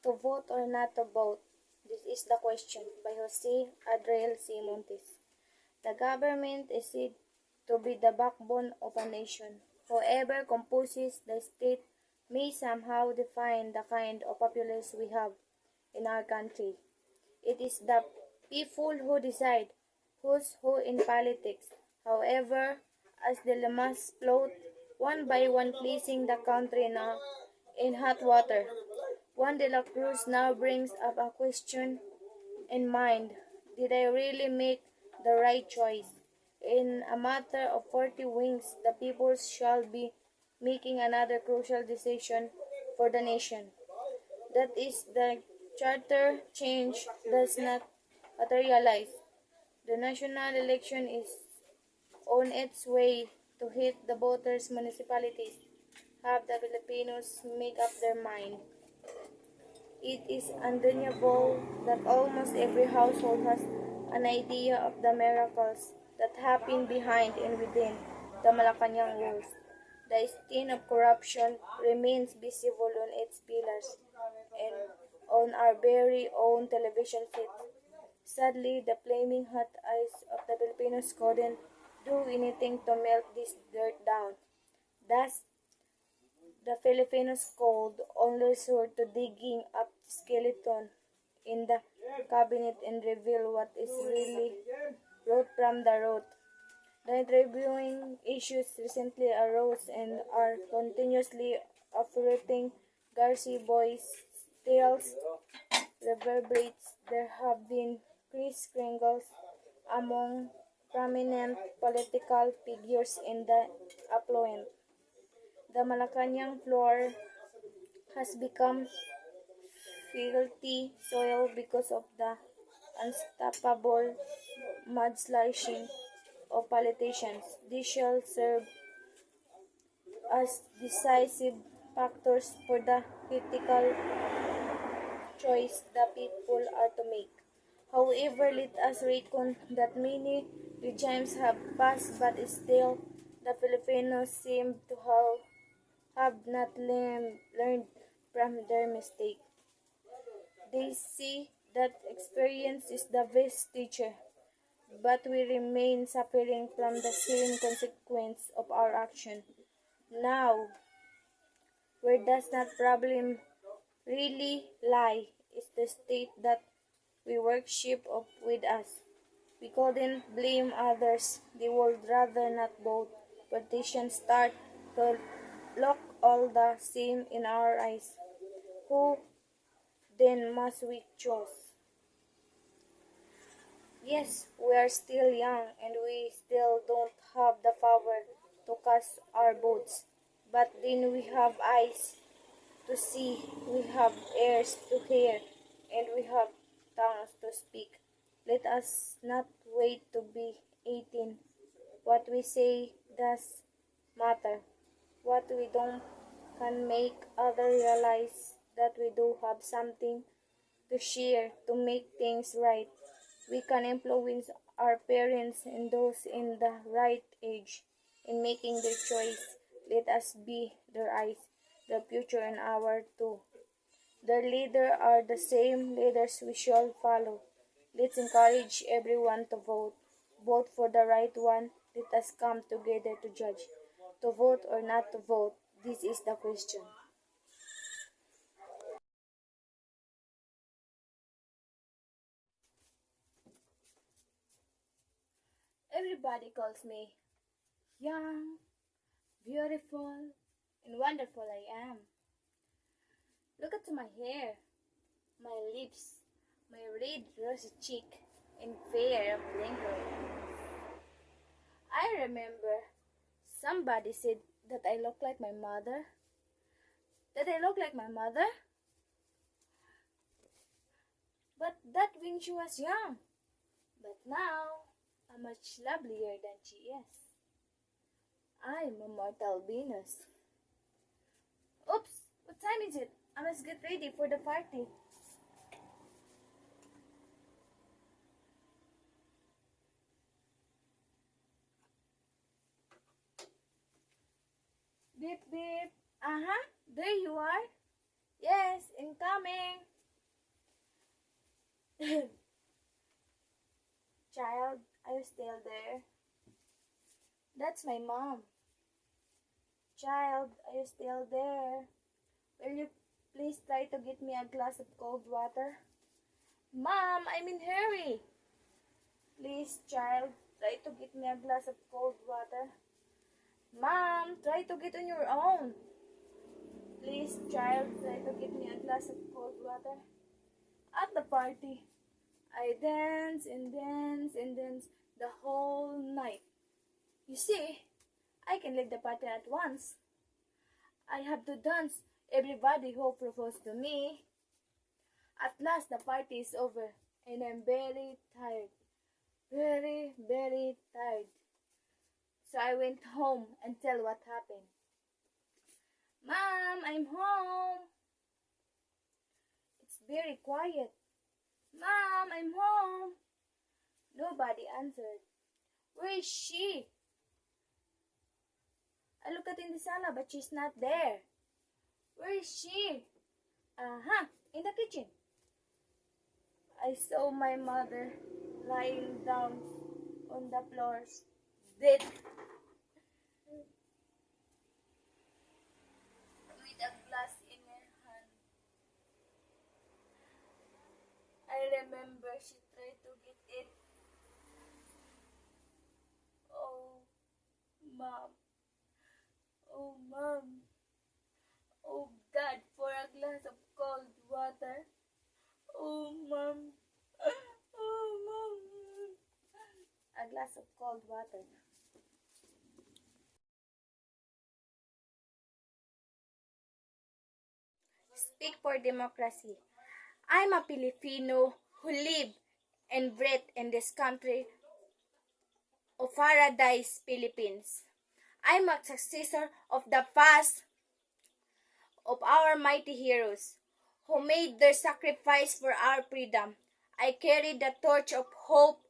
To vote or not to vote? This is the question by Jose Adriel C. Montes. The government is said to be the backbone of a nation. Whoever composes the state may somehow define the kind of populace we have in our country. It is the people who decide who's who in politics. However, as the dilemmas float one by one, placing the country now in hot water, Juan de la Cruz now brings up a question in mind. Did I really make the right choice? In a matter of 40 wings, the people shall be making another crucial decision for the nation. That is, the charter change does not materialize. The national election is on its way to hit the voters' municipalities. Have the Filipinos make up their mind? It is undeniable that almost every household has an idea of the miracles that happen behind and within the Malacanang walls. The stain of corruption remains visible on its pillars and on our very own television sets. Sadly, the flaming hot eyes of the Filipinos couldn't do anything to melt this dirt down. Thus, the Filipinos could only resort to digging up the skeleton in the cabinet and reveal what is really root from the root. The interviewing issues recently arose and are continuously uprooting Garcia Boy's tales reverberates. There have been Chris Kringles among prominent political figures in the affluent. The Malacanang floor has become filthy soil because of the unstoppable mudslashing of politicians. These shall serve as decisive factors for the critical choice the people are to make. However, let us reckon that many regimes have passed, but still the Filipinos seem to have not learned from their mistake. They see that experience is the best teacher, but we remain suffering from the same consequence of our action. Now, where does that problem really lie is the state that we worship of with us. We couldn't blame others. They would rather not vote. Politicians start to look all the same in our eyes. Who then must we choose? Yes, we are still young and we still don't have the power to cast our votes. But then we have eyes to see, we have ears to hear, and we have tongues to speak. Let us not wait to be 18. What we say does matter. What we don't can make others realize that we do have something to share to make things right. We can influence our parents and those in the right age in making their choice. Let us be their eyes, their future and our too. Their leaders are the same leaders we shall follow. Let's encourage everyone to vote. Vote for the right one. Let us come together to judge. To vote or not to vote, this is the question. Everybody calls me young, beautiful, and wonderful I am. Look at my hair, my lips, my red rosy cheek, and fair lingering. I remember somebody said that I look like my mother. That I look like my mother? But that when she was young. But now, I'm much lovelier than she is. I'm a mortal Venus. Oops, what time is it? I must get ready for the party. Beep beep. Uh-huh, there you are. Yes, incoming. Child, are you still there? That's my mom. Child, are you still there? Will you please try to get me a glass of cold water? Mom, I'm in hurry. Please, child, try to get me a glass of cold water. Mom, try to get on your own. Please, child, try to get me a glass of cold water. At the party, I dance and dance and dance the whole night. You see, I can leave the party at once. I have to dance everybody who proposed to me. At last the party is over and I'm very tired. Very, very tired. So I went home and tell what happened. Mom, I'm home. It's very quiet. Mom, I'm home. Nobody answered. Where is she? I look at in the sala, but she's not there. Where is she? In the kitchen. I saw my mother lying down on the floor, dead. With a glass in her hand. I remember she tried to get it. Oh, Mom. Oh, Mom. Oh, God, for a glass of cold water. Oh, Mom. Oh, Mom. A glass of cold water. Speak for democracy. I'm a Filipino who live and breathe in this country of paradise, Philippines. I'm a successor of the past of our mighty heroes who made their sacrifice for our freedom. I carry the torch of hope,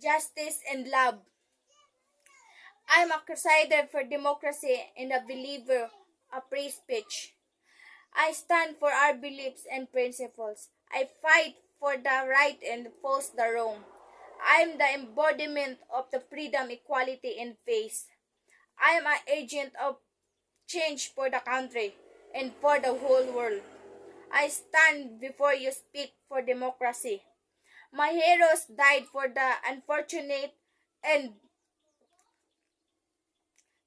justice, and love. I'm a crusader for democracy and a believer of free speech. I stand for our beliefs and principles. I fight for the right and oppose the wrong. I am the embodiment of the freedom, equality, and peace. I am an agent of change for the country and for the whole world. I stand before you speak for democracy. My heroes died for the unfortunate and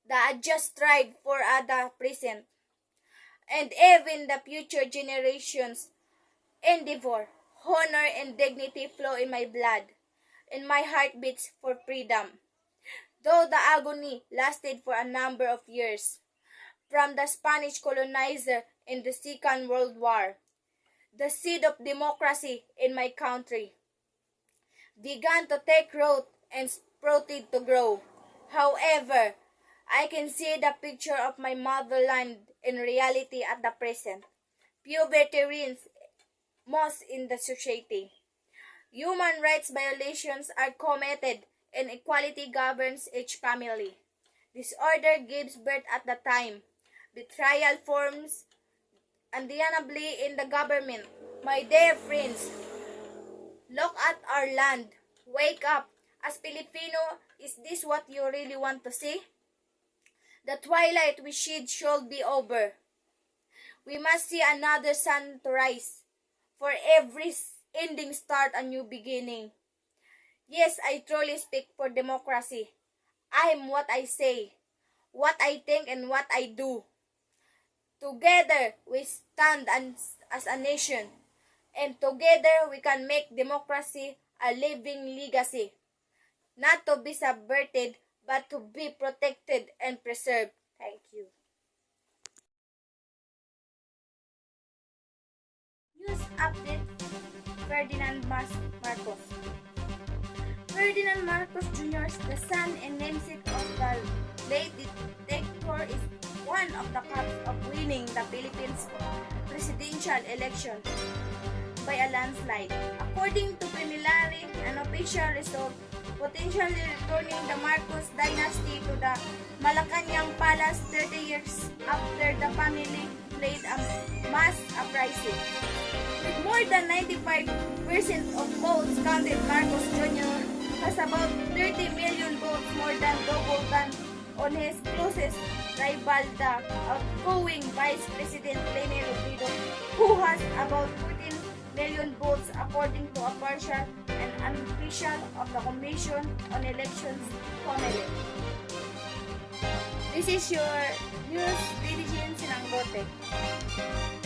the just strive for the present and even the future generations endeavor. Honor and dignity flow in my blood, and my heart beats for freedom. Though the agony lasted for a number of years, from the Spanish colonizer in the Second World War, the seed of democracy in my country began to take root and sprouted to grow. However, I can see the picture of my motherland in reality at the present. Few veterans, most in the society. Human rights violations are committed and equality governs each family. Disorder gives birth at the time. Betrayal forms undeniably in the government. My dear friends, look at our land. Wake up. As Filipino, is this what you really want to see? The twilight we shed should be over. We must see another sun to rise. For every ending start a new beginning. Yes, I truly speak for democracy. I am what I say, what I think, and what I do. Together we stand as a nation, and together we can make democracy a living legacy, not to be subverted, but to be protected and preserved. Thank you. News update. Ferdinand Marcos. Ferdinand Marcos Jr., the son and namesake of the late dictator, is one of the cups of winning the Philippines presidential election by a landslide. According to preliminary and official result, potentially returning the Marcos dynasty to the Malacanang Palace 30 years after the family played a mass uprising. With more than 95% of votes counted, Marcos Jr. has about 30 million votes, more than double than on his closest rival, the outgoing Vice President Leni Robredo, who has about 14 million votes according to a partial and unofficial of the Commission on Elections, COMELEC. This is your news, Lady Jean Sinanggote.